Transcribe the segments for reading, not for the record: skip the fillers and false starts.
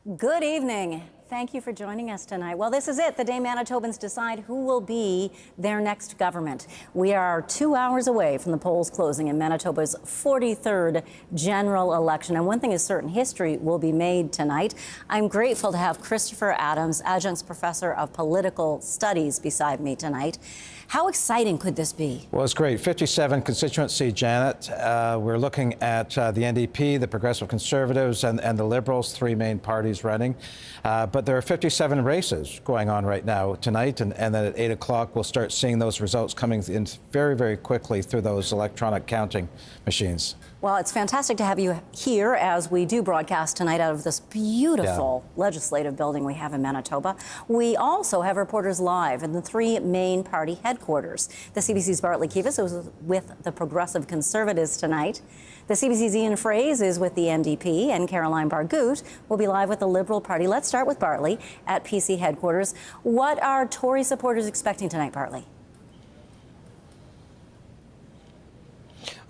Good evening. Thank you for joining us tonight. Well, this is it, the day Manitobans decide who will be their next government. We are 2 hours away from the polls closing in Manitoba's 43rd general election. And one thing is certain, history will be made tonight. I'm grateful to have Christopher Adams, Adjunct Professor of Political Studies, beside me tonight. How exciting could this be? Well, it's great. 57 constituency, Janet. We're looking at the NDP, the Progressive Conservatives, and the Liberals, three main parties running. But there are 57 races going on right now tonight, and then at 8 o'clock we'll start seeing those results coming in very, very quickly through those electronic counting machines. Well, it's fantastic to have you here as we do broadcast tonight out of this beautiful legislative building we have in Manitoba. We also have reporters live in the three main party headquarters. The CBC's Bartley Kivas is with the Progressive Conservatives tonight. The CBC's Ian Fraze is with the NDP, and Caroline Bargout will be live with the Liberal Party. Let's start with Bartley at PC headquarters. What are Tory supporters expecting tonight, Bartley?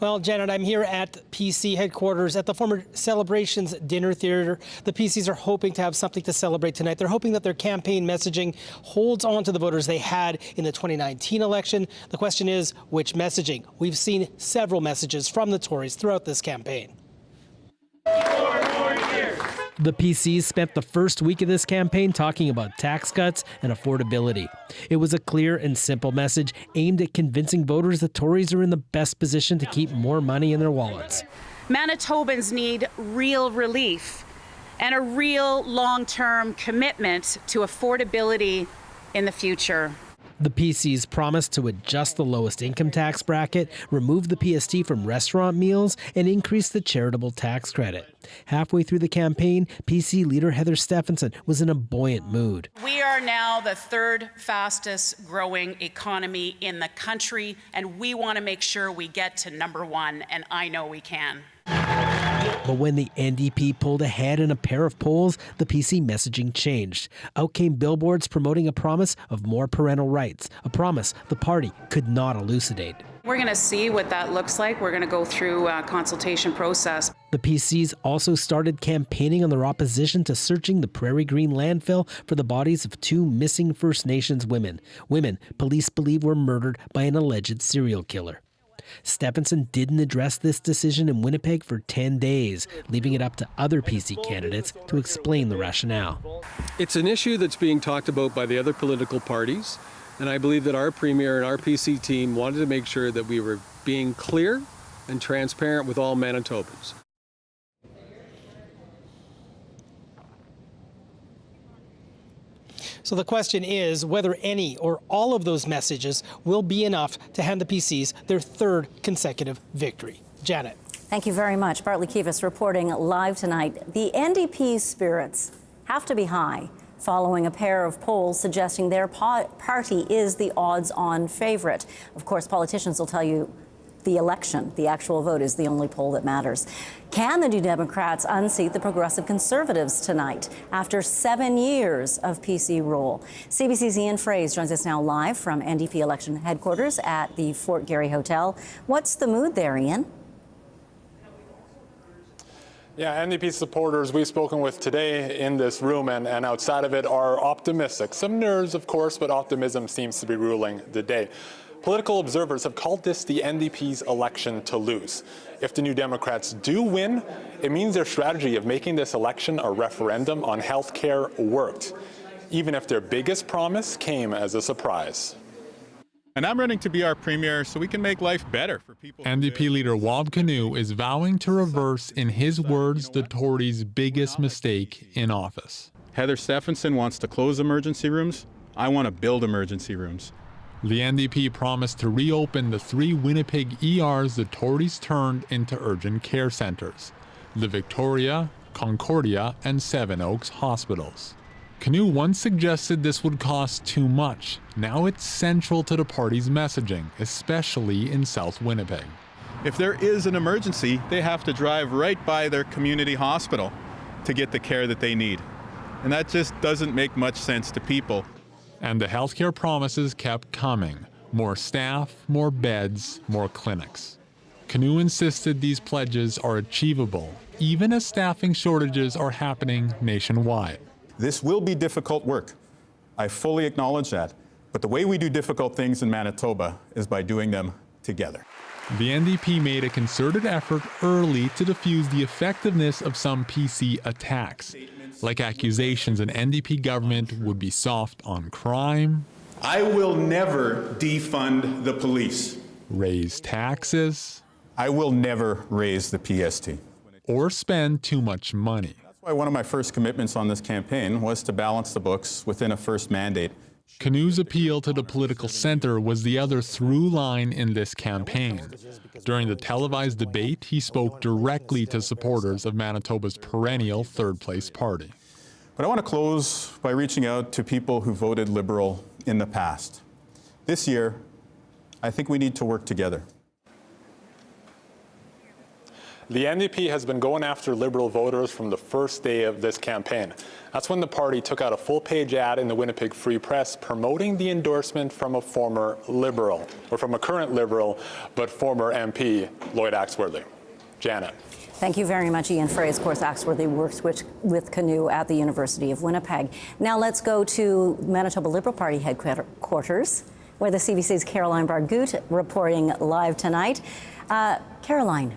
Well, Janet, I'm here at PC headquarters at the former Celebrations Dinner Theatre. The PCs are hoping to have something to celebrate tonight. They're hoping that their campaign messaging holds on to the voters they had in the 2019 election. The question is, which messaging? We've seen several messages from the Tories throughout this campaign. The PCs spent the first week of this campaign talking about tax cuts and affordability. It was a clear and simple message aimed at convincing voters the Tories are in the best position to keep more money in their wallets. Manitobans need real relief and a real long-term commitment to affordability in the future. The PCs promised to adjust the lowest income tax bracket, remove the PST from restaurant meals, and increase the charitable tax credit. Halfway through the campaign, PC leader Heather Stephenson was in a buoyant mood. We are now the third fastest growing economy in the country, and we want to make sure we get to number one, and I know we can. But when the NDP pulled ahead in a pair of polls, the PC messaging changed. Out came billboards promoting a promise of more parental rights, a promise the party could not elucidate. We're going to see what that looks like. We're going to go through a consultation process. The PCs also started campaigning on their opposition to searching the Prairie Green landfill for the bodies of two missing First Nations women. Women police believe were murdered by an alleged serial killer. Stephenson didn't address this decision in Winnipeg for 10 days, leaving it up to other PC candidates to explain the rationale. It's an issue that's being talked about by the other political parties, and I believe that our Premier and our PC team wanted to make sure that we were being clear and transparent with all Manitobans. So the question is whether any or all of those messages will be enough to hand the PCs their third consecutive victory. Janet. Thank you very much. Bartley Kivas reporting live tonight. The NDP's spirits have to be high following a pair of polls suggesting their party is the odds-on favorite. Of course, politicians will tell you the election, the actual vote, is the only poll that matters. Can the New Democrats unseat the Progressive Conservatives tonight after 7 years of PC rule? CBC's Ian Fraze joins us now live from NDP election headquarters at the Fort Garry Hotel. What's the mood there, Ian? Yeah, NDP supporters we've spoken with today in this room and outside of it are optimistic. Some nerves, of course, but optimism seems to be ruling the day. Political observers have called this the NDP's election to lose. If the New Democrats do win, it means their strategy of making this election a referendum on health care worked, even if their biggest promise came as a surprise. And I'm running to be our premier so we can make life better for people. NDP leader Wald Canoe is vowing to reverse, in his words, the Tories' biggest mistake in office. Heather Stephenson wants to close emergency rooms. I want to build emergency rooms. The NDP promised to reopen the 3 Winnipeg ERs the Tories turned into urgent care centres, the Victoria, Concordia, and Seven Oaks hospitals. Canoe once suggested this would cost too much. Now it's central to the party's messaging, especially in South Winnipeg. If there is an emergency, they have to drive right by their community hospital to get the care that they need. And that just doesn't make much sense to people. And the healthcare promises kept coming. More staff, more beds, more clinics. Canoe insisted these pledges are achievable, even as staffing shortages are happening nationwide. This will be difficult work. I fully acknowledge that. But the way we do difficult things in Manitoba is by doing them together. The NDP made a concerted effort early to defuse the effectiveness of some PC attacks, like accusations an NDP government would be soft on crime. I will never defund the police. Raise taxes. I will never raise the PST. Or spend too much money. That's why one of my first commitments on this campaign was to balance the books within a first mandate. Canoe's appeal to the political center was the other through line in this campaign. During the televised debate, he spoke directly to supporters of Manitoba's perennial third-place party. But I want to close by reaching out to people who voted Liberal in the past. This year, I think we need to work together. The NDP has been going after Liberal voters from the first day of this campaign. That's when the party took out a full-page ad in the Winnipeg Free Press promoting the endorsement from a former Liberal, or from a current Liberal, but former MP, Lloyd Axworthy. Janet. Thank you very much, Ian Frey. Of course, Axworthy works with Canoe at the University of Winnipeg. Now let's go to Manitoba Liberal Party headquarters, where the CBC's Caroline Bargut reporting live tonight. Caroline.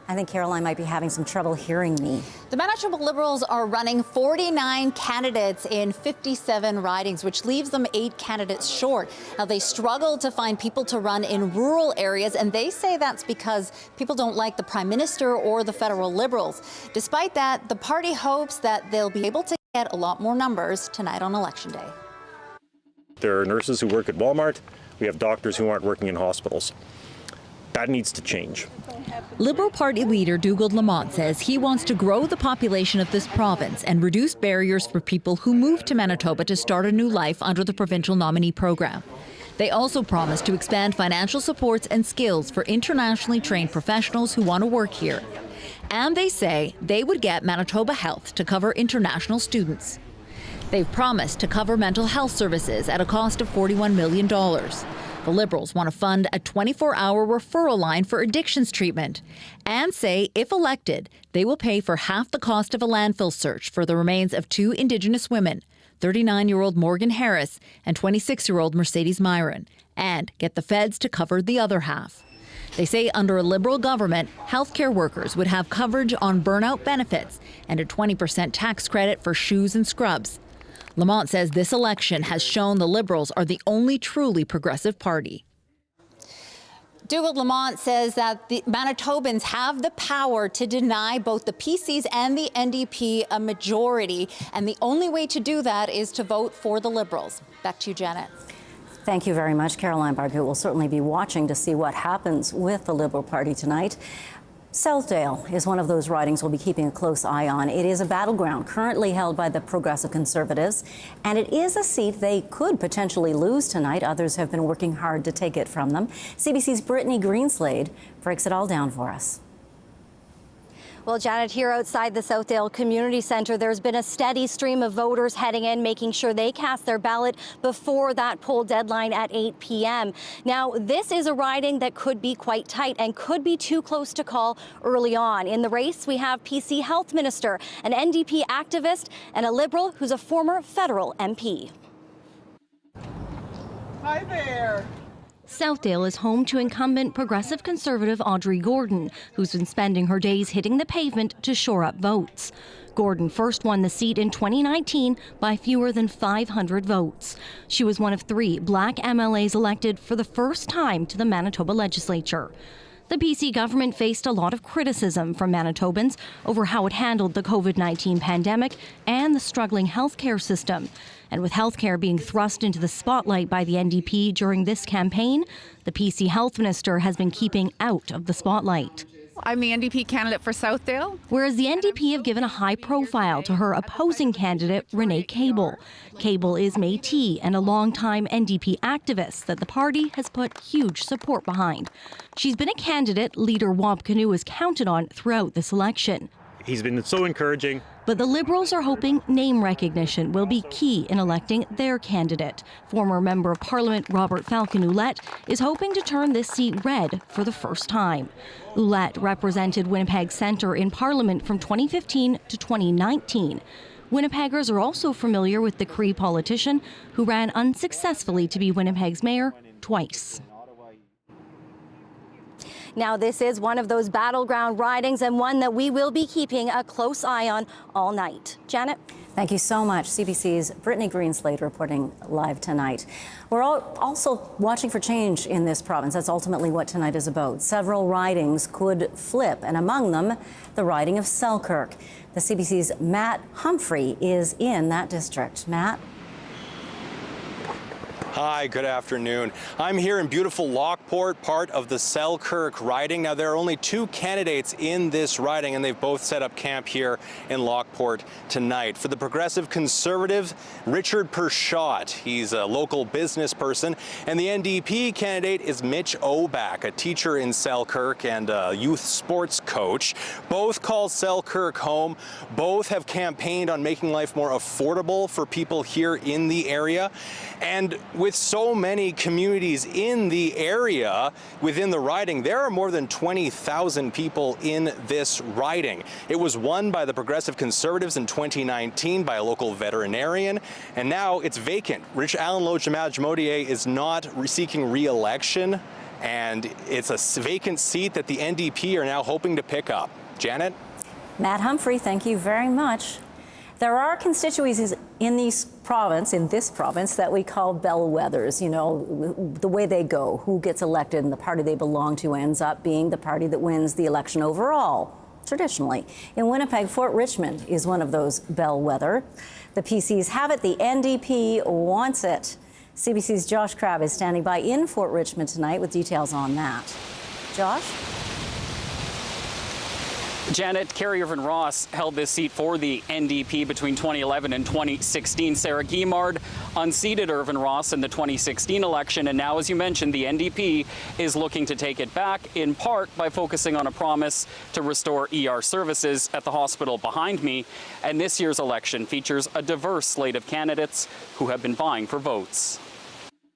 I think Caroline might be having some trouble hearing me. The Manitoba Liberals are running 49 candidates in 57 ridings, which leaves them 8 candidates short. Now, they struggle to find people to run in rural areas, and they say that's because people don't like the Prime Minister or the federal Liberals. Despite that, the party hopes that they'll be able to get a lot more numbers tonight on Election Day. There are nurses who work at Walmart. We have doctors who aren't working in hospitals. That needs to change. Liberal Party leader Dougald Lamont says he wants to grow the population of this province and reduce barriers for people who move to Manitoba to start a new life under the provincial nominee program. They also promise to expand financial supports and skills for internationally trained professionals who want to work here. And they say they would get Manitoba Health to cover international students. They've promised to cover mental health services at a cost of $41 million. The Liberals want to fund a 24-hour referral line for addictions treatment and say, if elected, they will pay for half the cost of a landfill search for the remains of 2 Indigenous women, 39-year-old Morgan Harris and 26-year-old Mercedes Myron, and get the feds to cover the other half. They say under a Liberal government, healthcare workers would have coverage on burnout benefits and a 20% tax credit for shoes and scrubs. Lamont says this election has shown the Liberals are the only truly progressive party. Dougald Lamont says that the Manitobans have the power to deny both the PCs and the NDP a majority, and the only way to do that is to vote for the Liberals. Back to you, Janet. Thank you very much, Caroline Bargut. We'll certainly be watching to see what happens with the Liberal Party tonight. Southdale is one of those ridings we'll be keeping a close eye on. It is a battleground currently held by the Progressive Conservatives, and it is a seat they could potentially lose tonight. Others have been working hard to take it from them. CBC's Brittany Greenslade breaks it all down for us. Well, Janet, here outside the Southdale Community Centre, there's been a steady stream of voters heading in, making sure they cast their ballot before that poll deadline at 8 p.m. Now, this is a riding that could be quite tight and could be too close to call early on. In the race, we have PC Health Minister, an NDP activist, and a Liberal who's a former federal MP. Hi there. Southdale is home to incumbent Progressive Conservative Audrey Gordon, who's been spending her days hitting the pavement to shore up votes. Gordon first won the seat in 2019 by fewer than 500 votes. She was one of 3 Black MLAs elected for the first time to the Manitoba legislature. The PC government faced a lot of criticism from Manitobans over how it handled the COVID-19 pandemic and the struggling healthcare system. And with healthcare being thrust into the spotlight by the NDP during this campaign, the PC Health Minister has been keeping out of the spotlight. I'm the NDP candidate for Southdale. Whereas the NDP have given a high profile to her opposing candidate, Renee Cable. Cable is Métis and a longtime NDP activist that the party has put huge support behind. She's been a candidate leader Wab Kinew has counted on throughout this election. He's been so encouraging. But the Liberals are hoping name recognition will be key in electing their candidate. Former Member of Parliament Robert Falcon-Ouellette is hoping to turn this seat red for the first time. Ouellette represented Winnipeg Centre in Parliament from 2015 to 2019. Winnipeggers are also familiar with the Cree politician who ran unsuccessfully to be Winnipeg's mayor twice. Now, this is one of those battleground ridings and one that we will be keeping a close eye on all night. Janet? Thank you so much. CBC's Brittany Greenslade reporting live tonight. We're also watching for change in this province. That's ultimately what tonight is about. Several ridings could flip, and among them, the riding of Selkirk. The CBC's Matt Humphrey is in that district. Matt? Hi, good afternoon. I'm here in beautiful Lockport, part of the Selkirk riding. Now, there are only two candidates in this riding, and they've both set up camp here in Lockport tonight. For the Progressive Conservative, Richard Pershott. He's a local business person. And the NDP candidate is Mitch Oback, a teacher in Selkirk and a youth sports coach. Both call Selkirk home. Both have campaigned on making life more affordable for people here in the area. And with so many communities in the area within the riding, there are more than 20,000 people in this riding. It was won by the Progressive Conservatives in 2019 by a local veterinarian, and now it's vacant. Alan Loge-Madier is not seeking re-election, and it's a vacant seat that the NDP are now hoping to pick up. Janet? Matt Humphrey, thank you very much. There are constituencies in this province that we call bellwethers. You know, the way they go, who gets elected and the party they belong to ends up being the party that wins the election overall, traditionally. In Winnipeg, Fort Richmond is one of those bellwether. The PCs have it, the NDP wants it. CBC's Josh Crabb is standing by in Fort Richmond tonight with details on that. Josh? Janet, Carrie Irvin Ross held this seat for the NDP between 2011 and 2016. Sarah Guimard unseated Irvin Ross in the 2016 election, and now, as you mentioned, the NDP is looking to take it back, in part by focusing on a promise to restore ER services at the hospital behind me. And this year's election features a diverse slate of candidates who have been vying for votes.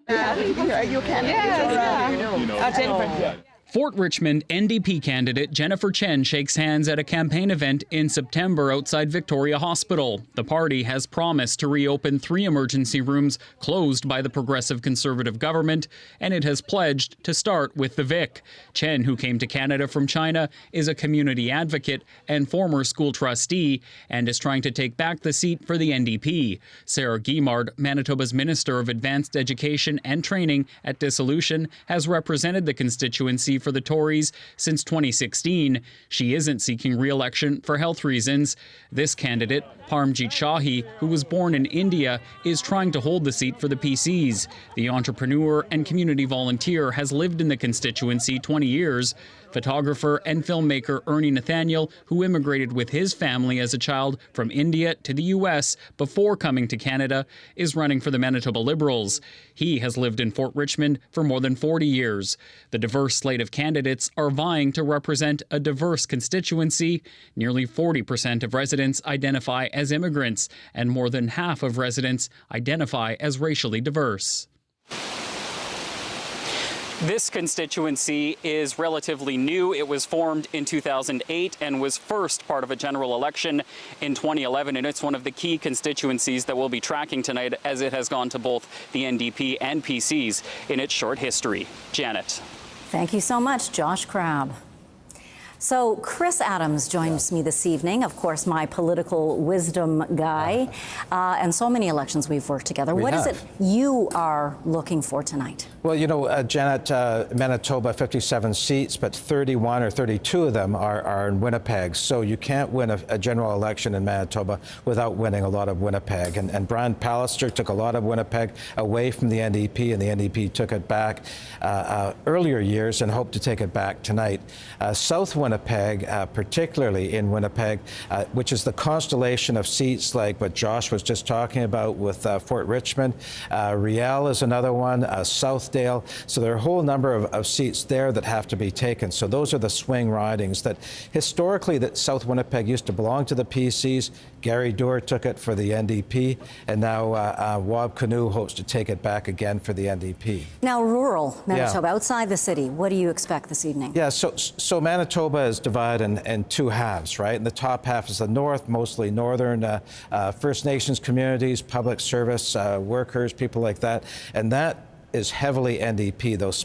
Are you a candidate? Jennifer. Fort Richmond NDP candidate Jennifer Chen shakes hands at a campaign event in September outside Victoria Hospital. The party has promised to reopen 3 emergency rooms closed by the Progressive Conservative government, and it has pledged to start with the Vic. Chen, who came to Canada from China, is a community advocate and former school trustee and is trying to take back the seat for the NDP. Sarah Guimard, Manitoba's Minister of Advanced Education and Training at dissolution, has represented the constituency for the Tories since 2016. She isn't seeking re-election for health reasons. This candidate, Parmjit Shahi, who was born in India, is trying to hold the seat for the PCs. The entrepreneur and community volunteer has lived in the constituency 20 years. Photographer and filmmaker Ernie Nathaniel, who immigrated with his family as a child from India to the U.S. before coming to Canada, is running for the Manitoba Liberals. He has lived in Fort Richmond for more than 40 years. The diverse slate of candidates are vying to represent a diverse constituency. Nearly 40% of residents identify as immigrants, and more than half of residents identify as racially diverse. This constituency is relatively new. It was formed in 2008 and was first part of a general election in 2011, and it's one of the key constituencies that we'll be tracking tonight as it has gone to both the NDP and PCs in its short history. Janet. Thank you so much, Josh Crabb. So Chris Adams joins me this evening, of course, my political wisdom guy, and so many elections we've worked together. What is it you are looking for tonight? Well, you know, Janet, Manitoba, 57 seats, but 31 or 32 of them are in Winnipeg. So you can't win a general election in Manitoba without winning a lot of Winnipeg. And Brian Pallister took a lot of Winnipeg away from the NDP, and the NDP took it back earlier years and hope to take it back tonight. South Winnipeg, particularly in Winnipeg, which is the constellation of seats like what Josh was just talking about with Fort Richmond. Riel is another one. South Rosedale. So there are a whole number of seats there that have to be taken. So those are the swing ridings that historically that South Winnipeg used to belong to the PCs. Gary Doer took it for the NDP, and now Wab Kinew hopes to take it back again for the NDP. Now, rural Manitoba, outside the city, what do you expect this evening? Yeah, so Manitoba is divided in two halves, right? And the top half is the north, mostly northern First Nations communities, public service workers, people like that, and that is heavily NDP, those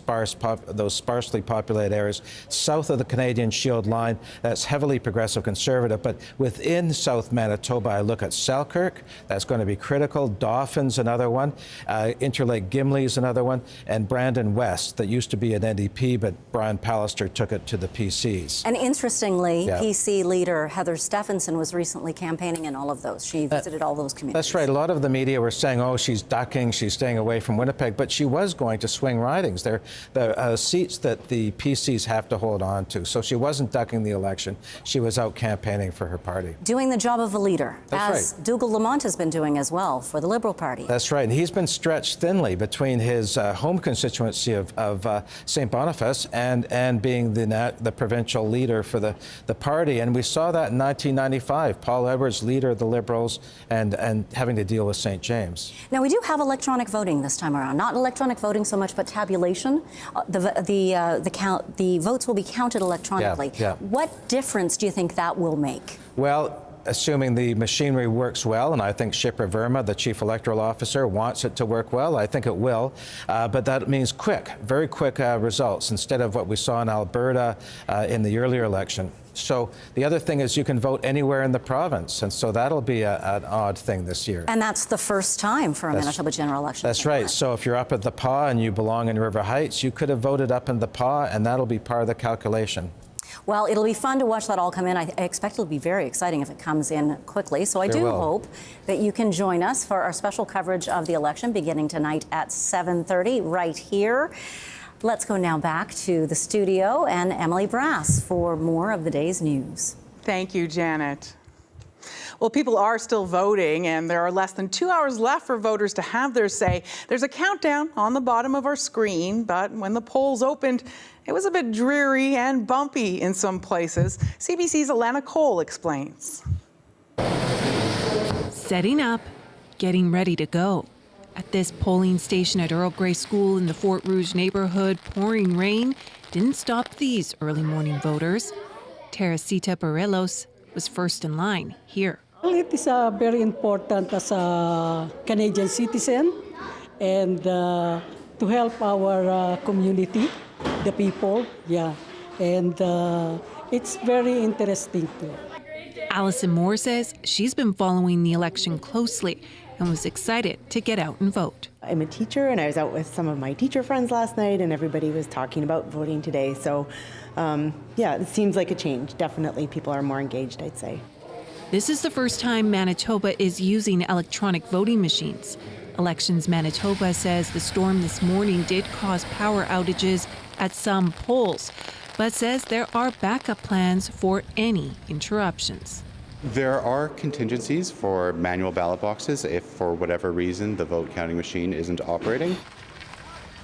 sparsely populated areas. South of the Canadian Shield line, that's heavily progressive conservative. But within South Manitoba, I look at Selkirk, that's going to be critical. Dawson's another one. Interlake Gimli's another one. And Brandon West, that used to be an NDP, but Brian Pallister took it to the PCs. And interestingly, PC leader Heather Stephenson was recently campaigning in all of those. She visited all those communities. That's right. A lot of the media were saying, oh, she's ducking, she's staying away from Winnipeg, but she was going to swing ridings. They're the seats that the PCs have to hold on to. So she wasn't ducking the election. She was out campaigning for her party. Doing the job of a leader, That's as Dougal Lamont has been doing as well for the Liberal Party. That's right. And he's been stretched thinly between his home constituency of St. Boniface and being the provincial leader for the party. And we saw that in 1995. Paul Edwards, leader of the Liberals, and having to deal with St. James. Now, we do have electronic voting this time around. Not electronic voting so much, but tabulation. The votes will be counted electronically. Yeah. What difference do you think that will make? Well, assuming the machinery works well, and I think Shipra Verma, the Chief Electoral Officer, wants it to work well. I think it will. But that means very quick results instead of what we saw in Alberta in the earlier election. So the other thing is you can vote anywhere in the province, and so that'll be an odd thing this year. And that's the first time for a Manitoba general election. That's right. So if you're up at the PAW and you belong in River Heights, you could have voted up in the PAW, and that'll be part of the calculation. Well, it'll be fun to watch that all come in. I expect it'll be very exciting if it comes in quickly. So I do hope that you can join us for our special coverage of the election beginning tonight at 7:30 right here. Let's go now back to the studio and Emily Brass for more of the day's news. Thank you, Janet. Well, people are still voting, and there are less than 2 hours left for voters to have their say. There's a countdown on the bottom of our screen, but when the polls opened, it was a bit dreary and bumpy in some places. CBC's Alana Cole explains. Setting up, getting ready to go. At this polling station at Earl Grey School in the Fort Rouge neighborhood, pouring rain didn't stop these early morning voters. Teresita Barelos was first in line here. It is very important as a Canadian citizen and to help our community, the people, and it's very interesting too. Allison Moore says she's been following the election closely and was excited to get out and vote. I'm a teacher, and I was out with some of my teacher friends last night, and everybody was talking about voting today. So, it seems like a change. Definitely people are more engaged, I'd say. This is the first time Manitoba is using electronic voting machines. Elections Manitoba says the storm this morning did cause power outages at some polls, but says there are backup plans for any interruptions. There are contingencies for manual ballot boxes if, for whatever reason, the vote counting machine isn't operating.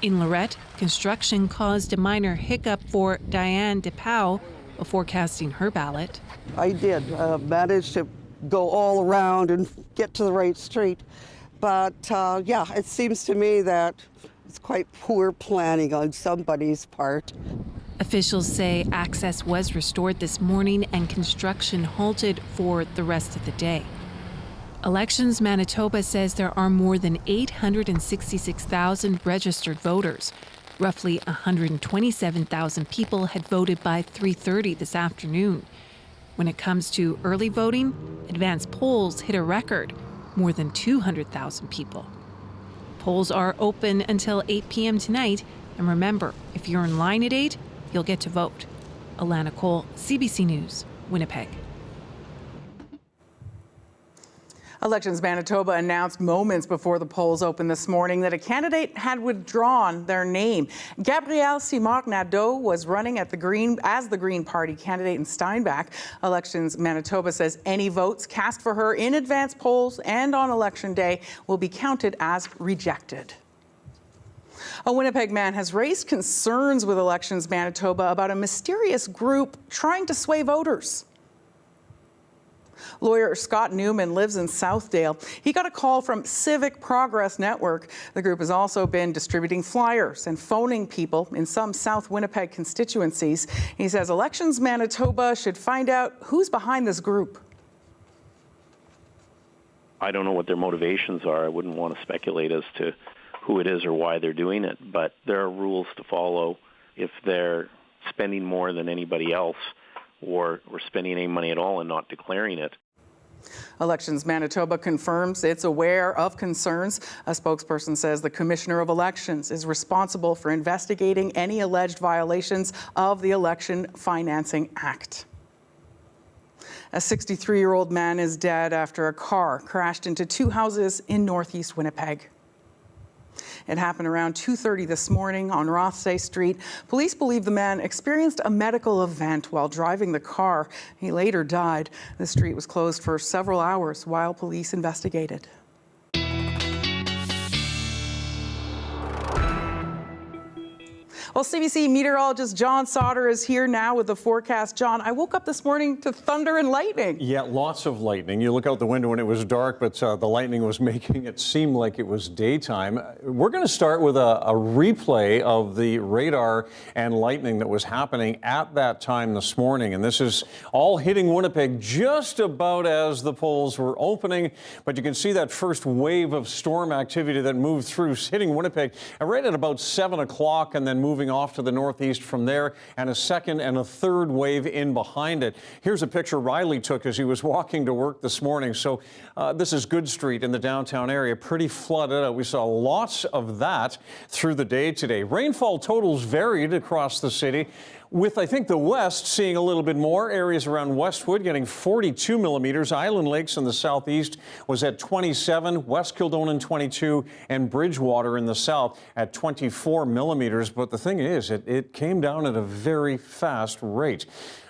In Lorette, construction caused a minor hiccup for Diane DePau before casting her ballot. I did manage to go all around and get to the right street. But, it seems to me that it's quite poor planning on somebody's part. Officials say access was restored this morning and construction halted for the rest of the day. Elections Manitoba says there are more than 866,000 registered voters. Roughly 127,000 people had voted by 3:30 this afternoon. When it comes to early voting, advanced polls hit a record, more than 200,000 people. Polls are open until 8 p.m. tonight, and remember, if you're in line at 8, you'll get to vote. Alana Cole, CBC News, Winnipeg. Elections Manitoba announced moments before the polls opened this morning that a candidate had withdrawn their name. Gabrielle Simard-Nadeau was running as the Green Party candidate in Steinbach. Elections Manitoba says any votes cast for her in advance polls and on Election Day will be counted as rejected. A Winnipeg man has raised concerns with Elections Manitoba about a mysterious group trying to sway voters. Lawyer Scott Newman lives in Southdale. He got a call from Civic Progress Network. The group has also been distributing flyers and phoning people in some South Winnipeg constituencies. He says Elections Manitoba should find out who's behind this group. I don't know what their motivations are. I wouldn't want to speculate as to who it is or why they're doing it, but there are rules to follow. If they're spending more than anybody else or spending any money at all and not declaring it. Elections Manitoba confirms it's aware of concerns. A spokesperson says the Commissioner of Elections is responsible for investigating any alleged violations of the Election Financing Act. A 63-year-old man is dead after a car crashed into two houses in northeast Winnipeg. It happened around 2:30 this morning on Rothsay Street. Police believe the man experienced a medical event while driving the car. He later died. The street was closed for several hours while police investigated. Well, CBC meteorologist John Sauter is here now with the forecast. John, I woke up this morning to thunder and lightning. Yeah, lots of lightning. You look out the window and it was dark, but the lightning was making it seem like it was daytime. We're going to start with a replay of the radar and lightning that was happening at that time this morning. And this is all hitting Winnipeg just about as the polls were opening. But you can see that first wave of storm activity that moved through, hitting Winnipeg right at about 7 o'clock and then moving off to the northeast from there, and a second and a third wave in behind it. Here's a picture Riley took as he was walking to work this morning. So this is Good Street in the downtown area, pretty flooded out. We saw lots of that through the day today. Rainfall totals varied across the city, with, I think, the west seeing a little bit more. Areas around Westwood getting 42 millimeters. Island Lakes in the southeast was at 27, West Kildonan 22, and Bridgewater in the south at 24 millimeters. But the thing is, it came down at a very fast rate.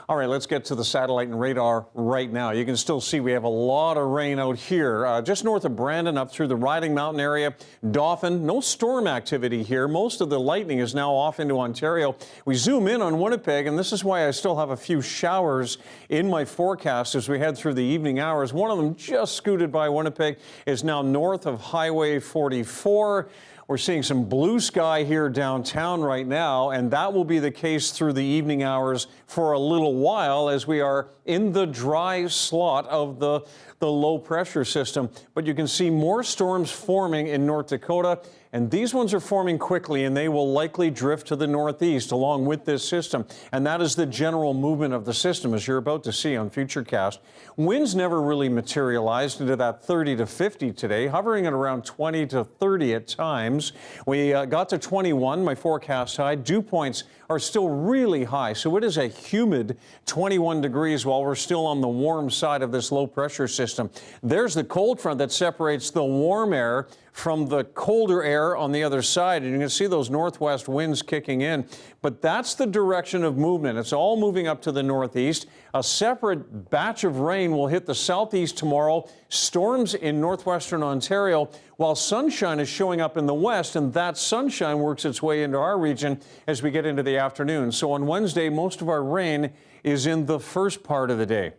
All right, let's get to the satellite and radar right now. You can still see we have a lot of rain out here, just north of Brandon, up through the Riding Mountain area. Dauphin, no storm activity here. Most of the lightning is now off into Ontario. We zoom in on Winnipeg, and this is why I still have a few showers in my forecast as we head through the evening hours. One of them just scooted by Winnipeg is now north of Highway 44. We're seeing some blue sky here downtown right now, and that will be the case through the evening hours for a little while as we are in the dry slot of the low pressure system. But you can see more storms forming in North Dakota, and these ones are forming quickly, and they will likely drift to the northeast along with this system. And that is the general movement of the system, as you're about to see on Futurecast. Winds never really materialized into that 30 to 50 today, hovering at around 20 to 30 at times. We got to 21, my forecast high. Dew points are still really high, so it is a humid 21 degrees while we're still on the warm side of this low pressure system. There's the cold front that separates the warm air from the colder air on the other side, and you can see those northwest winds kicking in. But that's the direction of movement. It's all moving up to the northeast. A separate batch of rain will hit the southeast tomorrow, storms in northwestern Ontario, while sunshine is showing up in the west, and that sunshine works its way into our region as we get into the afternoon. So on Wednesday, most of our rain is in the first part of the day.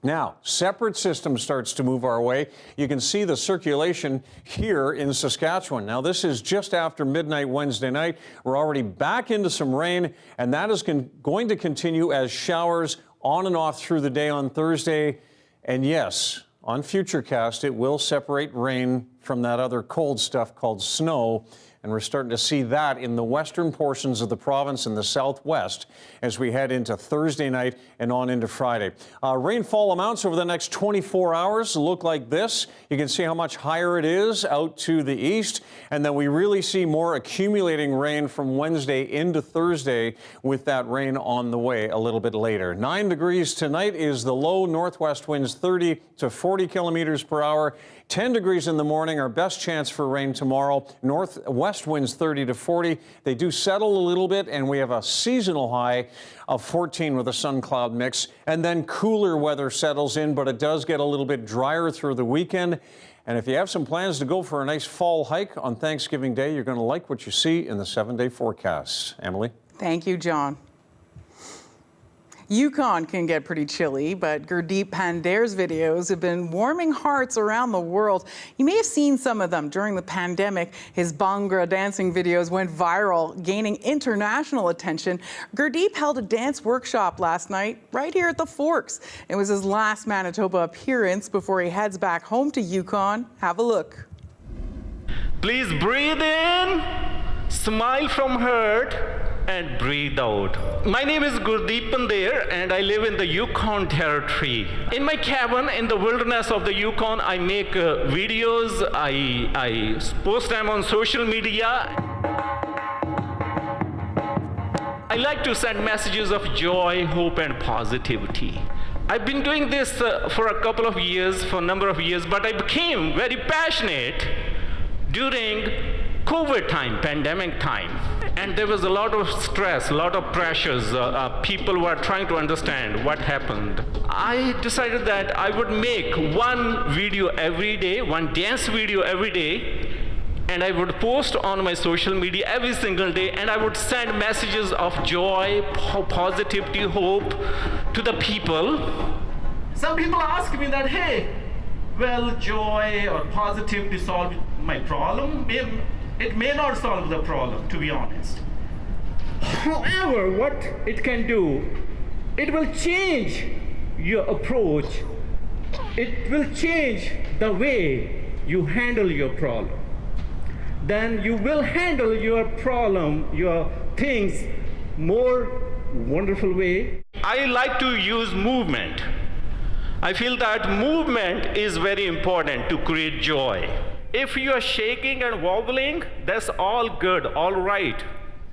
Now, separate system starts to move our way. You can see the circulation here in Saskatchewan. Now, this is just after midnight Wednesday night. We're already back into some rain, and that is going to continue as showers on and off through the day on Thursday. And yes, on Futurecast, it will separate rain from that other cold stuff called snow. And we're starting to see that in the western portions of the province and the southwest as we head into Thursday night and on into Friday. Rainfall amounts over the next 24 hours look like this. You can see how much higher it is out to the east. And then we really see more accumulating rain from Wednesday into Thursday with that rain on the way a little bit later. 9 degrees tonight is the low. Northwest winds 30 to 40 kilometers per hour. 10 degrees in the morning, our best chance for rain tomorrow. Northwest winds 30 to 40. They do settle a little bit, and we have a seasonal high of 14 with a sun-cloud mix. And then cooler weather settles in, but it does get a little bit drier through the weekend. And if you have some plans to go for a nice fall hike on Thanksgiving Day, you're going to like what you see in the 7-day forecast. Emily? Thank you, John. Yukon can get pretty chilly, but Gurdeep Pander's videos have been warming hearts around the world. You may have seen some of them during the pandemic. His Bhangra dancing videos went viral, gaining international attention. Gurdeep held a dance workshop last night right here at the Forks. It was his last Manitoba appearance before he heads back home to Yukon. Have a look. Please breathe in, smile from heart, and breathe out. My name is Gurdeep Pander, and I live in the Yukon Territory. In my cabin in the wilderness of the Yukon, I make videos, I post them on social media. I like to send messages of joy, hope, and positivity. I've been doing this for a couple of years, for a number of years, but I became very passionate during COVID time, pandemic time. And there was a lot of stress, a lot of pressures. People were trying to understand what happened. I decided that I would make one video every day, one dance video every day, and I would post on my social media every single day, and I would send messages of joy, positivity, hope to the people. Some people ask me that, hey, well, joy or positivity solve my problem? It may not solve the problem, to be honest. However, what it can do, it will change your approach. It will change the way you handle your problem. Then you will handle your problem, your things, more wonderful way. I like to use movement. I feel that movement is very important to create joy. If you are shaking and wobbling, that's all good, all right.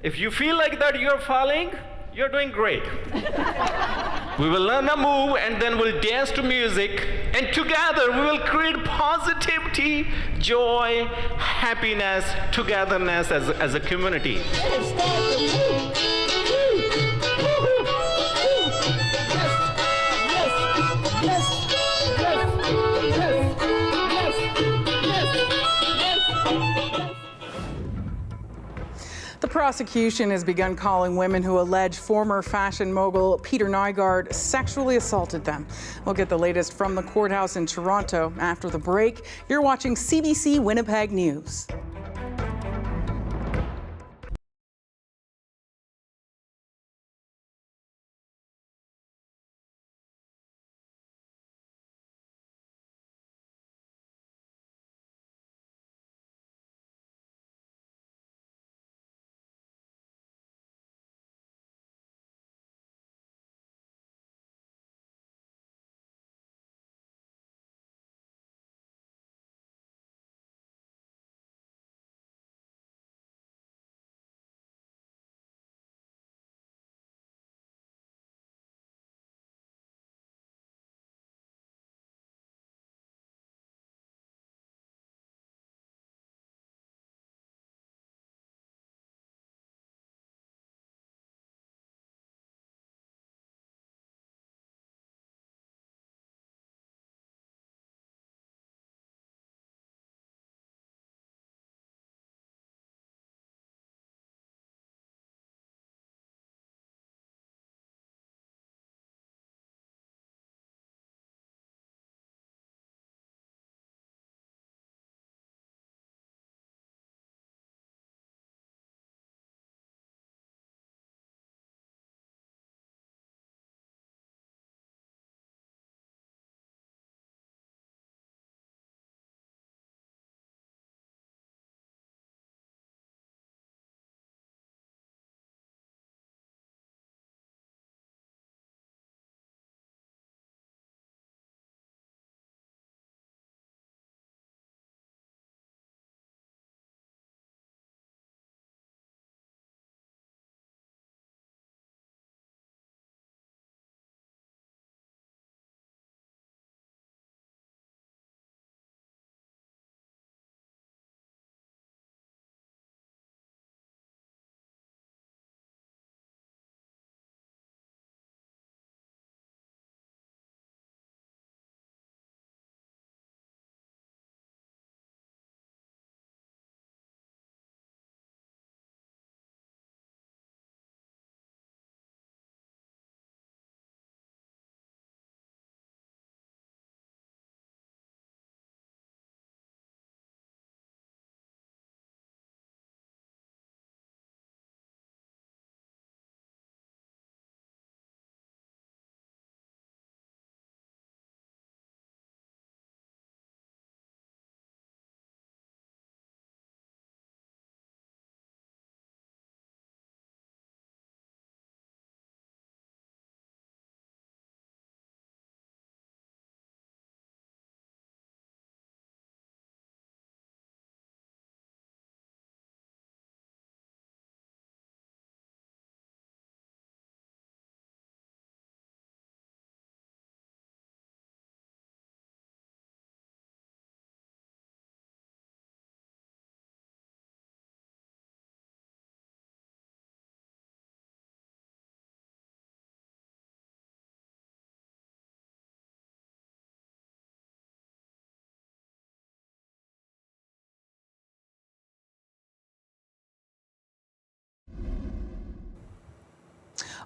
If you feel like that you're falling, you're doing great. We will learn a move, and then we'll dance to music, and together we will create positivity, joy, happiness, togetherness as a community. The prosecution has begun calling women who allege former fashion mogul Peter Nygard sexually assaulted them. We'll get the latest from the courthouse in Toronto after the break. You're watching CBC Winnipeg News.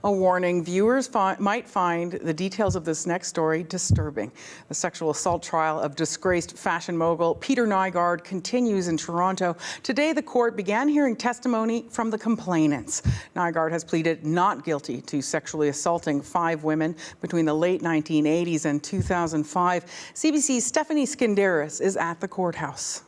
A warning, viewers might find the details of this next story disturbing. The sexual assault trial of disgraced fashion mogul Peter Nygard continues in Toronto. Today, the court began hearing testimony from the complainants. Nygard has pleaded not guilty to sexually assaulting 5 women between the late 1980s and 2005. CBC's Stephanie Skinderis is at the courthouse.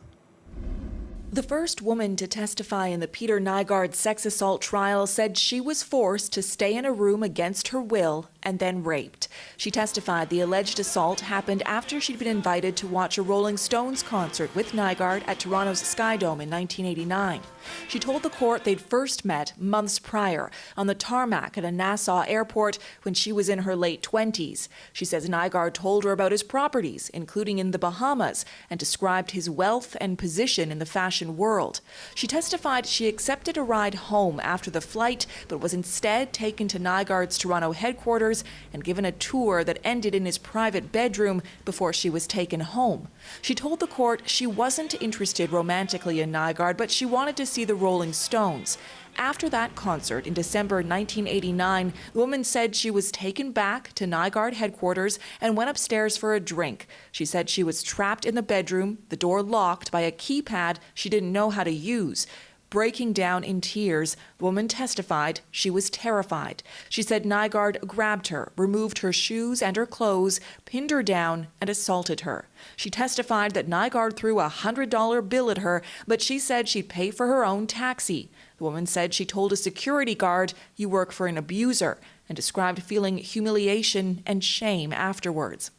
The first woman to testify in the Peter Nygard sex assault trial said she was forced to stay in a room against her will and then raped. She testified the alleged assault happened after she'd been invited to watch a Rolling Stones concert with Nygard at Toronto's Sky Dome in 1989. She told the court they'd first met months prior on the tarmac at a Nassau airport when she was in her late 20s. She says Nygard told her about his properties, including in the Bahamas, and described his wealth and position in the fashion world. She testified she accepted a ride home after the flight, but was instead taken to Nygard's Toronto headquarters and given a tour that ended in his private bedroom before she was taken home. She told the court she wasn't interested romantically in Nygard, but she wanted to see the Rolling Stones. After that concert in December 1989, the woman said she was taken back to Nygard headquarters and went upstairs for a drink. She said she was trapped in the bedroom, the door locked by a keypad she didn't know how to use. Breaking down in tears, the woman testified she was terrified. She said Nygard grabbed her, removed her shoes and her clothes, pinned her down, and assaulted her. She testified that Nygard threw a $100 bill at her, but she said she'd pay for her own taxi. The woman said she told a security guard, "You work for an abuser," and described feeling humiliation and shame afterwards.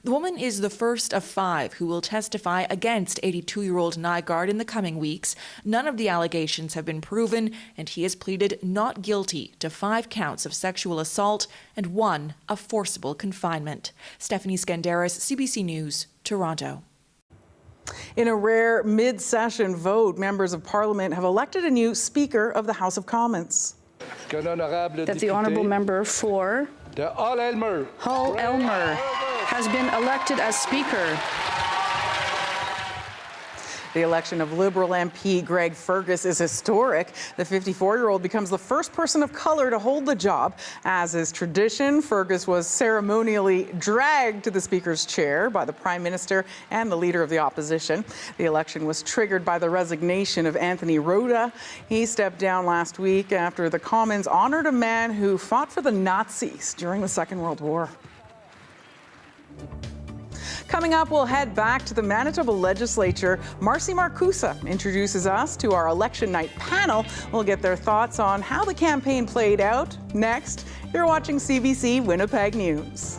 The woman is the first of 5 who will testify against 82-year-old Nygard in the coming weeks. None of the allegations have been proven, and he has pleaded not guilty to 5 counts of sexual assault and 1 of forcible confinement. Stephanie Skandaris, CBC News, Toronto. In a rare mid-session vote, members of Parliament have elected a new Speaker of the House of Commons. That the honourable member for Hull Elmer has been elected as Speaker. The election of Liberal MP Greg Fergus is historic. The 54-year-old becomes the first person of colour to hold the job. As is tradition, Fergus was ceremonially dragged to the Speaker's chair by the Prime Minister and the Leader of the Opposition. The election was triggered by the resignation of Anthony Rota. He stepped down last week after the Commons honoured a man who fought for the Nazis during the Second World War. Coming up, we'll head back to the Manitoba Legislature. Marcy Marcusa introduces us to our election night panel. We'll get their thoughts on how the campaign played out. Next, you're watching CBC Winnipeg News.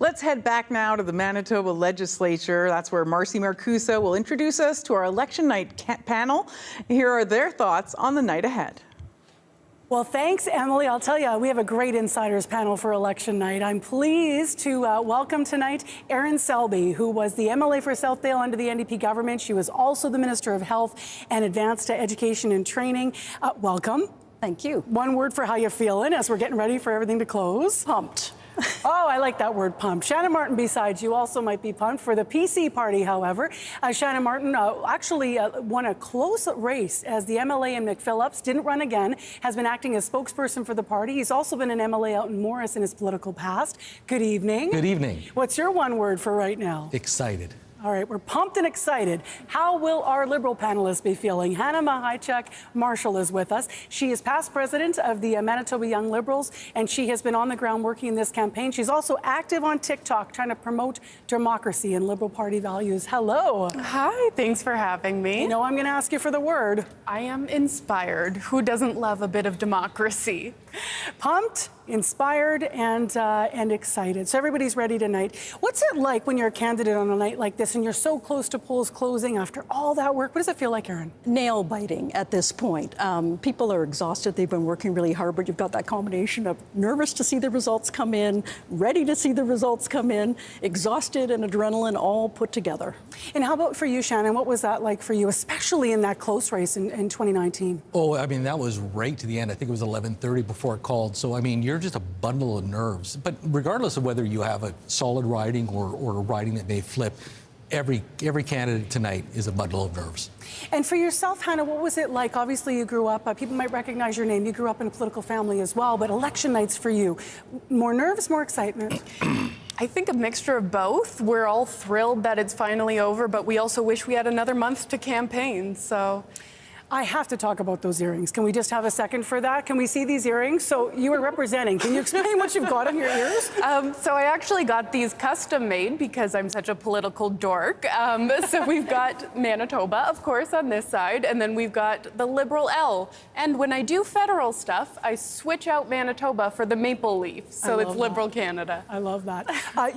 Let's head back now to the Manitoba legislature. That's where Marcy Marcusa will introduce us to our election night panel. Here are their thoughts on the night ahead. Well, thanks, Emily. I'll tell you, we have a great insiders panel for election night. I'm pleased to welcome tonight Erin Selby, who was the MLA for Southdale under the NDP government. She was also the Minister of Health and Advanced Education and Training. Welcome. Thank you. One word for how you're feeling as we're getting ready for everything to close. Pumped. Oh, I like that word, pumped. Shannon Martin, besides you, also might be pumped for the PC party, however. Shannon Martin actually won a close race as the MLA in McPhillips, didn't run again, has been acting as spokesperson for the party. He's also been an MLA out in Morris in his political past. Good evening. Good evening. What's your one word for right now? Excited. All right, we're pumped and excited. How will our Liberal panelists be feeling? Hannah Mahaichuk Marshall is with us. She is past president of the Manitoba Young Liberals, and she has been on the ground working in this campaign. She's also active on TikTok, trying to promote democracy and Liberal Party values. Hello. Hi, thanks for having me. You know I'm going to ask you for the word. I am inspired. Who doesn't love a bit of democracy? Pumped, inspired, and excited. So everybody's ready tonight. What's it like when you're a candidate on a night like this and you're so close to polls closing after all that work? What does it feel like, Erin? Nail biting at this point. People are exhausted. They've been working really hard, but you've got that combination of nervous to see the results come in, ready to see the results come in, exhausted and adrenaline all put together. And how about for you, Shannon? What was that like for you, especially in that close race in 2019? Oh, I mean, that was right to the end. I think it was 11:30 before it called. So, I mean, you're just a bundle of nerves. But regardless of whether you have a solid riding or a riding that may flip, every candidate tonight is a bundle of nerves. And for yourself, Hannah, what was it like? Obviously, you grew up, people might recognize your name. You grew up in a political family as well, but election nights for you, more nerves, more excitement? I think a mixture of both. We're all thrilled that it's finally over, but we also wish we had another month to campaign, so... I have to talk about those earrings. Can we just have a second for that? Can we see these earrings? So you are representing. Can you explain what you've got on your ears? So I actually got these custom made because I'm such a political dork. So we've got Manitoba, of course, on this side, and then we've got the Liberal L. And when I do federal stuff, I switch out Manitoba for the maple leaf. So it's Liberal Canada. I love that.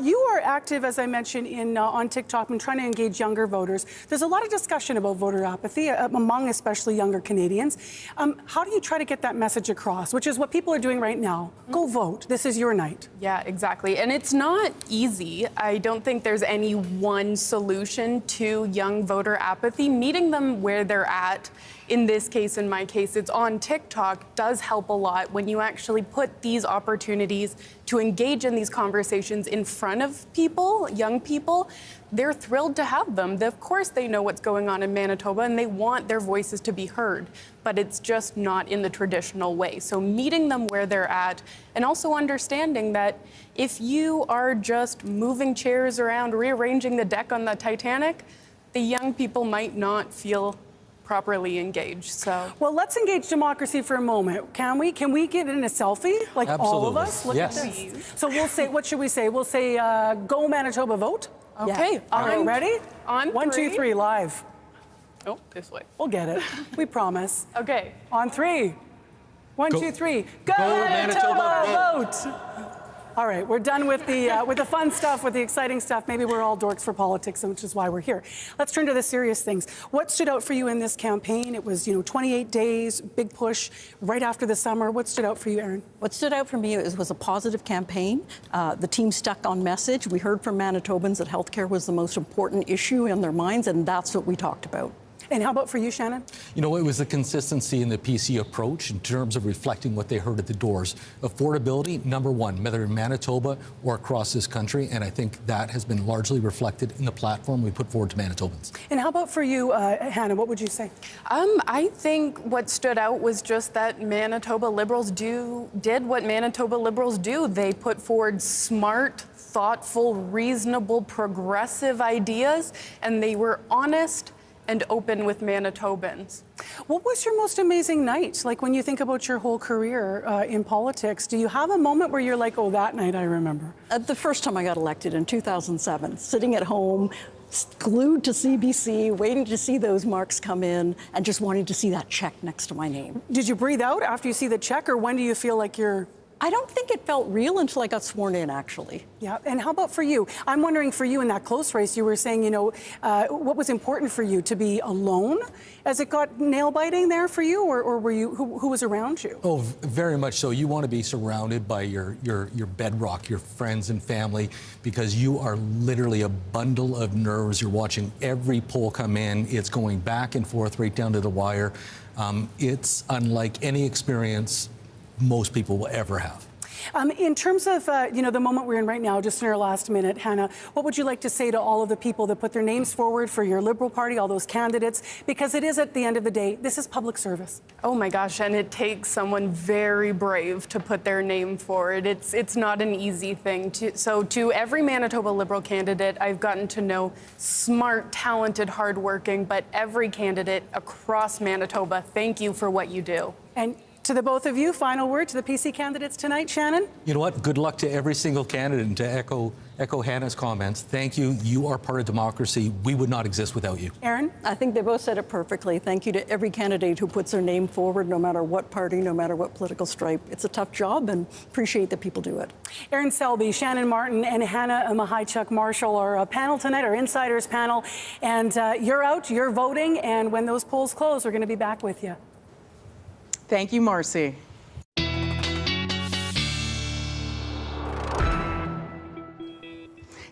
You are active, as I mentioned, on TikTok and trying to engage younger voters. There's a lot of discussion about voter apathy among especially younger Canadians. How do you try to get that message across, which is what people are doing right now? Go vote. This is your night. Yeah, exactly. And it's not easy. I don't think there's any one solution to young voter apathy. Meeting them where they're at, in this case, in my case, it's on TikTok, does help a lot when you actually put these opportunities to engage in these conversations in front of people, young people. They're thrilled to have them. Of course, they know what's going on in Manitoba and they want their voices to be heard, but it's just not in the traditional way. So meeting them where they're at and also understanding that if you are just moving chairs around, rearranging the deck on the Titanic, the young people might not feel properly engaged. So, well, let's engage democracy for a moment. Can we? Can we get in a selfie? Like Absolutely. All of us? Look Yes. at this. So we'll say, what should we say? We'll say, go Manitoba vote. Okay. Yeah. All right, ready? On 1, 2, 3, live. Oh, this way. We'll get it. We promise. Okay. On 3. 1, 2, 3. Go Manitoba vote. All right, we're done with the fun stuff, with the exciting stuff. Maybe we're all dorks for politics, which is why we're here. Let's turn to the serious things. What stood out for you in this campaign? It was, 28 days, big push, right after the summer. What stood out for you, Erin? What stood out for me was a positive campaign. The team stuck on message. We heard from Manitobans that healthcare was the most important issue in their minds, and that's what we talked about. And how about for you, Shannon? You know, it was the consistency in the PC approach in terms of reflecting what they heard at the doors. Affordability, number one, whether in Manitoba or across this country, and I think that has been largely reflected in the platform we put forward to Manitobans. And how about for you, Hannah, what would you say? I think what stood out was just that Manitoba Liberals did what Manitoba Liberals do. They put forward smart, thoughtful, reasonable, progressive ideas, and they were honest and open with Manitobans. What was your most amazing night? Like when you think about your whole career in politics, do you have a moment where you're like, oh, that night I remember? The first time I got elected in 2007, sitting at home, glued to CBC, waiting to see those marks come in and just wanting to see that check next to my name. Did you breathe out after you see the check, or when do you feel like you're I don't think it felt real until I got sworn in, actually. Yeah, and how about for you? I'm wondering for you in that close race, you were saying, you know, what was important for you, to be alone as it got nail biting there for you, or were you, who was around you? Oh, very much so. You want to be surrounded by your bedrock, your friends and family, because you are literally a bundle of nerves. You're watching every poll come in. It's going back and forth right down to the wire. It's unlike any experience most people will ever have. In terms of, you know, the moment we're in right now, just in our last minute, Hannah, what would you like to say to all of the people that put their names forward for your Liberal Party, all those candidates? Because it is, at the end of the day, this is public service. Oh my gosh, and it takes someone very brave to put their name forward. It's not an easy thing. So to every Manitoba Liberal candidate, I've gotten to know smart, talented, hardworking, but every candidate across Manitoba, thank you for what you do. And to the both of you, final word to the PC candidates tonight, Shannon? You know what? Good luck to every single candidate, and to echo Hannah's comments. Thank you. You are part of democracy. We would not exist without you. Aaron? I think they both said it perfectly. Thank you to every candidate who puts their name forward, no matter what party, no matter what political stripe. It's a tough job, and appreciate that people do it. Aaron Selby, Shannon Martin, and Hannah Mahaichuk Marshall are a panel tonight, our Insiders panel. And you're out, you're voting, and when those polls close, we're going to be back with you. Thank you, Marcy.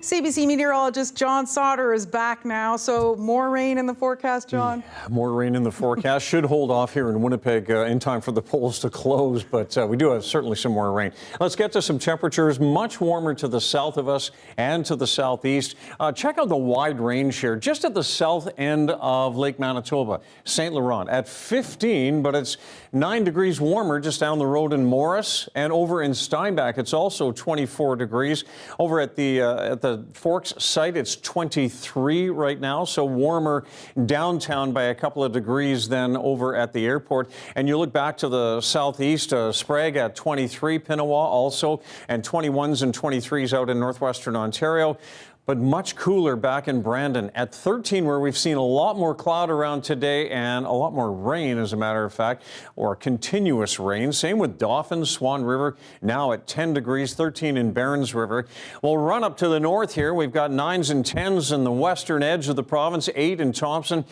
CBC meteorologist John Sauter is back now. So more rain in the forecast, John? More rain in the forecast. Should hold off here in Winnipeg in time for the polls to close, but we do have certainly some more rain. Let's get to some temperatures. Much warmer to the south of us and to the southeast. Check out the wide range here, just at the south end of Lake Manitoba, St. Laurent at 15, but it's 9 degrees warmer just down the road in Morris, and over in Steinbach, it's also 24 degrees. Over at the Forks site, it's 23 right now, so warmer downtown by a couple of degrees than over at the airport. And you look back to the southeast, Sprague at 23, Pinawa also, and 21s and 23s out in northwestern Ontario. But much cooler back in Brandon at 13, where we've seen a lot more cloud around today and a lot more rain, as a matter of fact, or continuous rain. Same with Dauphin, Swan River, now at 10 degrees, 13 in Barons River. We'll run up to the north here. We've got 9s and 10s in the western edge of the province, 8 in Thompson.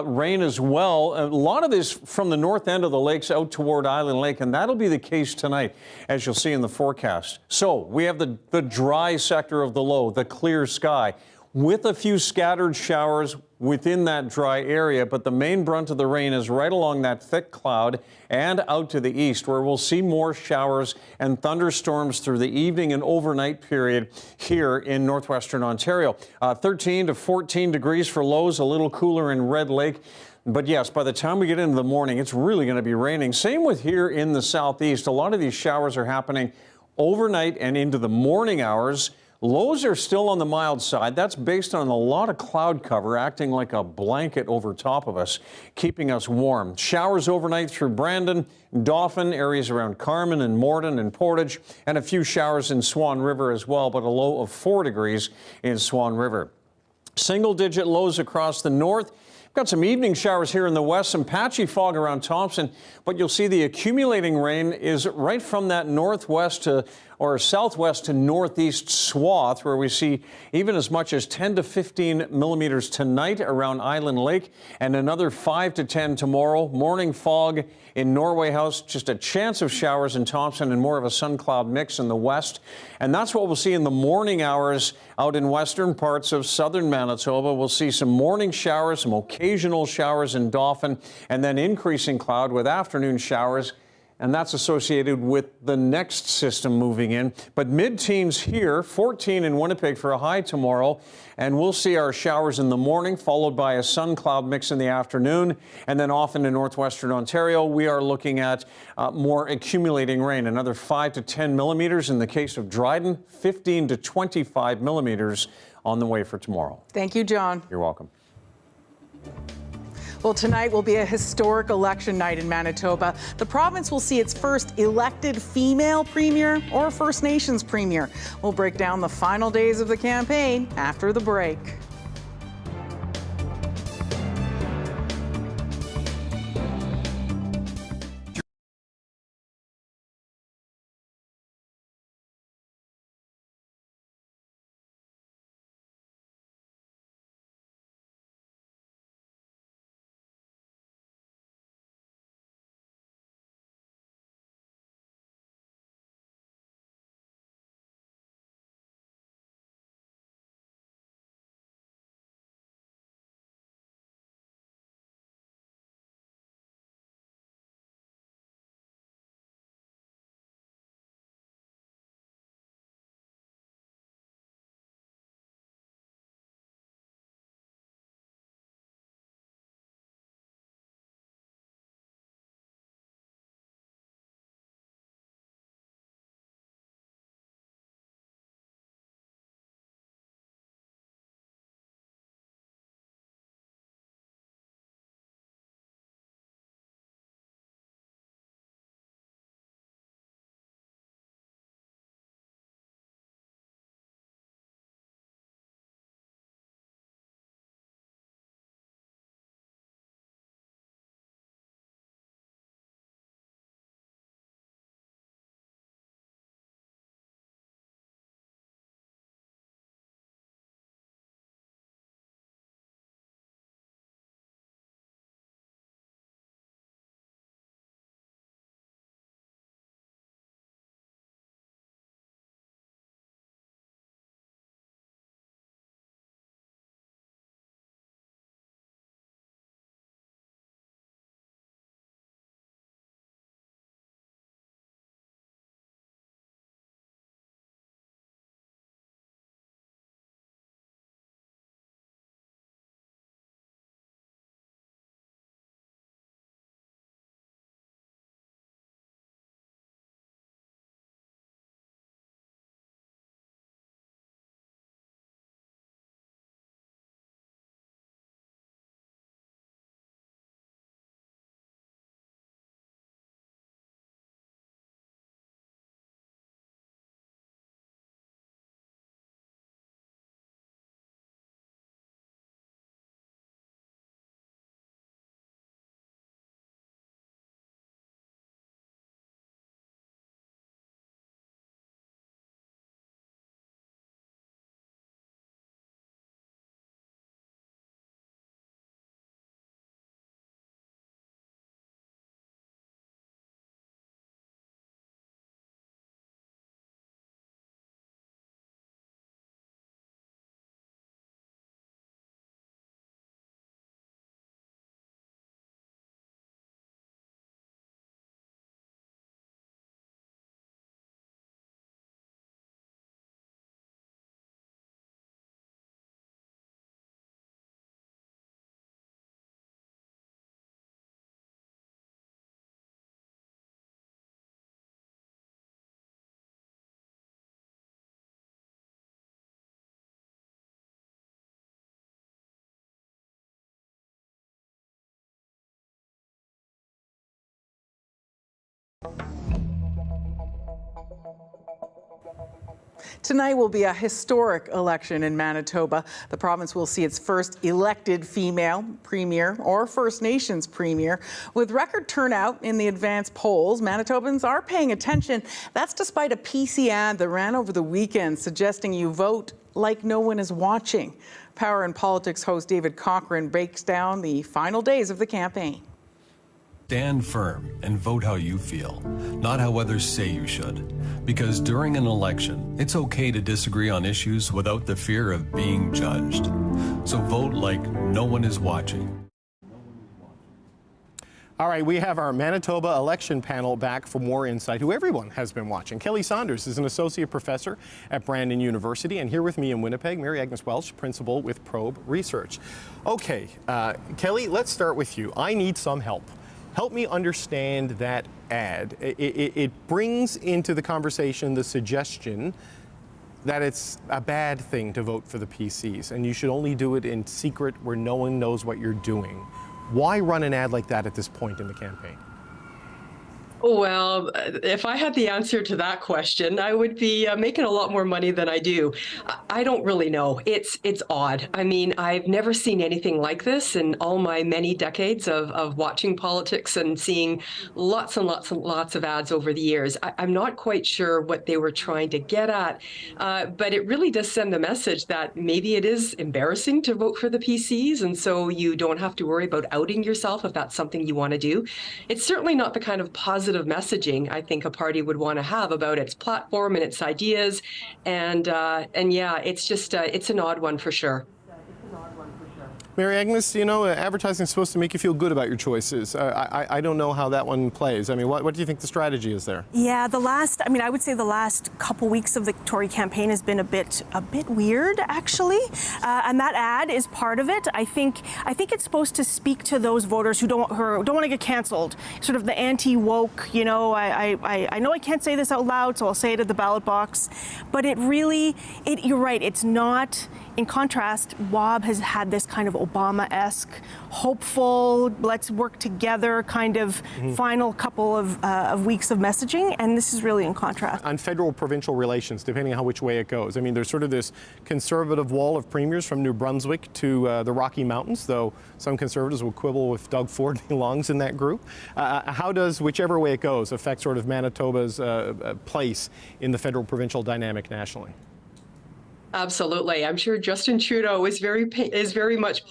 Rain as well. A lot of this from the north end of the lakes out toward Island Lake, and that'll be the case tonight, as you'll see in the forecast. So we have the dry sector of the low, the clear sky, with a few scattered showers within that dry area, but the main brunt of the rain is right along that thick cloud and out to the east, where we'll see more showers and thunderstorms through the evening and overnight period here in northwestern Ontario. 13 to 14 degrees for lows, a little cooler in Red Lake. But yes, by the time we get into the morning, it's really going to be raining. Same with here in the southeast. A lot of these showers are happening overnight and into the morning hours. Lows are still on the mild side. That's based on a lot of cloud cover acting like a blanket over top of us, keeping us warm. Showers overnight through Brandon, Dauphin, areas around Carman and Morden and Portage, and a few showers in Swan River as well, but a low of 4 degrees in Swan River. Single-digit lows across the north. Got some evening showers here in the west, some patchy fog around Thompson, but you'll see the accumulating rain is right from that northwest to or southwest to northeast swath, where we see even as much as 10 to 15 millimeters tonight around Island Lake, and another 5 to 10 tomorrow. Morning fog in Norway House, just a chance of showers in Thompson and more of a sun cloud mix in the west. And that's what we'll see in the morning hours out in western parts of southern Manitoba. We'll see some morning showers, some occasional showers in Dauphin, and then increasing cloud with afternoon showers. And that's associated with the next system moving in. But mid-teens here, 14 in Winnipeg for a high tomorrow. And we'll see our showers in the morning, followed by a sun cloud mix in the afternoon. And then often in northwestern Ontario, we are looking at more accumulating rain, another 5 to 10 millimeters in the case of Dryden, 15 to 25 millimeters on the way for tomorrow. Thank you, John. You're welcome. Well, tonight will be a historic election night in Manitoba. The province will see its first elected female premier or First Nations premier. We'll break down the final days of the campaign after the break. Tonight will be a historic election in Manitoba. The province will see its first elected female premier or First Nations premier. With record turnout in the advanced polls, Manitobans are paying attention. That's despite a PC ad that ran over the weekend suggesting you vote like no one is watching. Power and Politics host David Cochran breaks down the final days of the campaign. Stand firm and vote how you feel, not how others say you should. Because during an election, it's okay to disagree on issues without the fear of being judged. So vote like no one is watching. All right, we have our Manitoba election panel back for more insight, who everyone has been watching. Kelly Saunders is an associate professor at Brandon University, and here with me in Winnipeg, Mary Agnes Welch, principal with Probe Research. Okay, Kelly, let's start with you. I need some help. Help me understand that ad. It brings into the conversation the suggestion that it's a bad thing to vote for the PCs, and you should only do it in secret where no one knows what you're doing. Why run an ad like that at this point in the campaign? Well, if I had the answer to that question, I would be making a lot more money than I do. I don't really know. It's odd. I mean, I've never seen anything like this in all my many decades of watching politics and seeing lots and lots and lots of ads over the years. I'm not quite sure what they were trying to get at, but it really does send the message that maybe it is embarrassing to vote for the PCs, and so you don't have to worry about outing yourself if that's something you want to do. It's certainly not the kind of positive messaging I think a party would want to have about its platform and its ideas, and yeah, it's just it's an odd one for sure. Mary Agnes, you know, advertising is supposed to make you feel good about your choices. I don't know how that one plays. I mean, what do you think the strategy is there? Yeah, I would say the last couple weeks of the Tory campaign has been a bit weird, actually, and that ad is part of it. I think it's supposed to speak to those voters who don't want to get canceled, sort of the anti-woke. You know, I know I can't say this out loud, so I'll say it at the ballot box. But you're right. It's not. In contrast, WAB has had this kind of Obama-esque, hopeful, let's work together kind of final couple of weeks of messaging, and this is really in contrast. On federal-provincial relations, depending on which way it goes, I mean, there's sort of this conservative wall of premiers from New Brunswick to the Rocky Mountains, though some conservatives will quibble with Doug Ford belongs in that group. How does, whichever way it goes, affect sort of Manitoba's place in the federal-provincial dynamic nationally? Absolutely. I'm sure Justin Trudeau is very much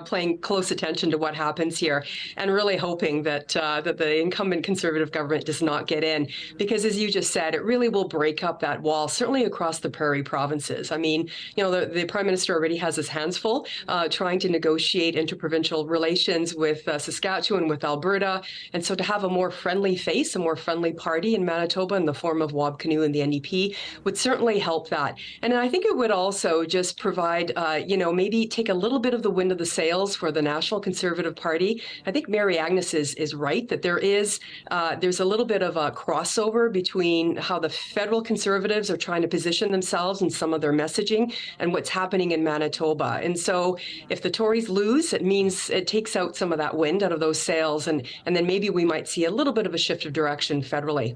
paying close attention to what happens here, and really hoping that the incumbent Conservative government does not get in, because as you just said, it really will break up that wall, certainly across the prairie provinces. I mean, you know, the Prime Minister already has his hands full trying to negotiate interprovincial relations with Saskatchewan, with Alberta, and so to have a more friendly face, a more friendly party in Manitoba in the form of Wab Kinew and the NDP would certainly help that. And I think it would also just provide, maybe take a little bit of the wind of the sails for the National Conservative Party. I think Mary Agnes is right that there's a little bit of a crossover between how the federal Conservatives are trying to position themselves and some of their messaging and what's happening in Manitoba. And so if the Tories lose, it means it takes out some of that wind out of those sails, and then maybe we might see a little bit of a shift of direction federally.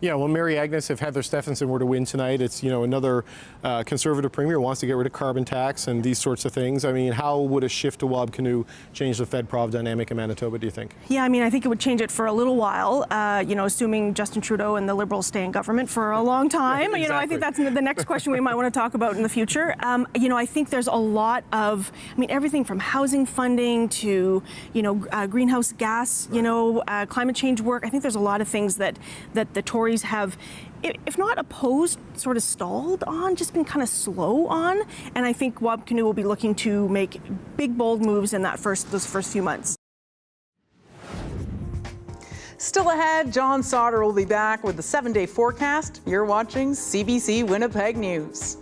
Yeah, well, Mary Agnes, if Heather Stephenson were to win tonight, it's, you know, another Conservative premier wants to get rid of carbon tax and these sorts of things. I mean, how would a shift to Wab Kinew change the Fed-Prov dynamic in Manitoba, do you think? Yeah, I mean, I think it would change it for a little while, assuming Justin Trudeau and the Liberals stay in government for a long time. Exactly. You know, I think that's the next question we might want to talk about in the future. I think there's a lot of, everything from housing funding to, greenhouse gas, climate change work. I think there's a lot of things that the Tories have, if not opposed, sort of stalled on, just been kind of slow on. And I think Wab Kinew will be looking to make big, bold moves in those first few months. Still ahead, John Sauter will be back with the 7-day forecast. You're watching CBC Winnipeg News.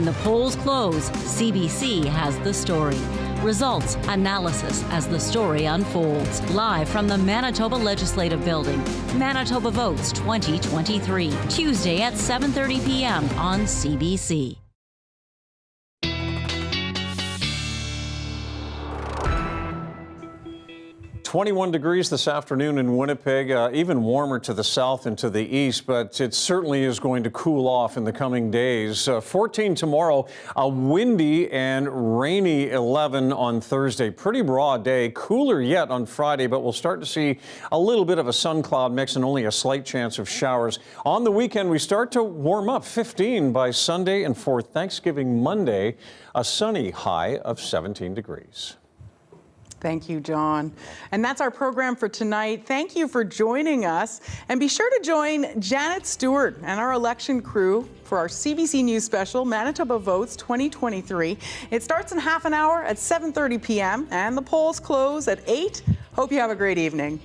When the polls close, CBC has the story. Results, analysis as the story unfolds. Live from the Manitoba Legislative Building. Manitoba Votes 2023. Tuesday at 7:30 p.m. on CBC. 21 degrees this afternoon in Winnipeg, even warmer to the south and to the east, but it certainly is going to cool off in the coming days. 14 tomorrow, a windy and rainy 11 on Thursday. Pretty broad day, cooler yet on Friday, but we'll start to see a little bit of a sun cloud mix and only a slight chance of showers. On the weekend, we start to warm up, 15 by Sunday, and for Thanksgiving Monday, a sunny high of 17 degrees. Thank you, John. And that's our program for tonight. Thank you for joining us. And be sure to join Janet Stewart and our election crew for our CBC News special, Manitoba Votes 2023. It starts in half an hour at 7:30 p.m. and the polls close at 8. Hope you have a great evening.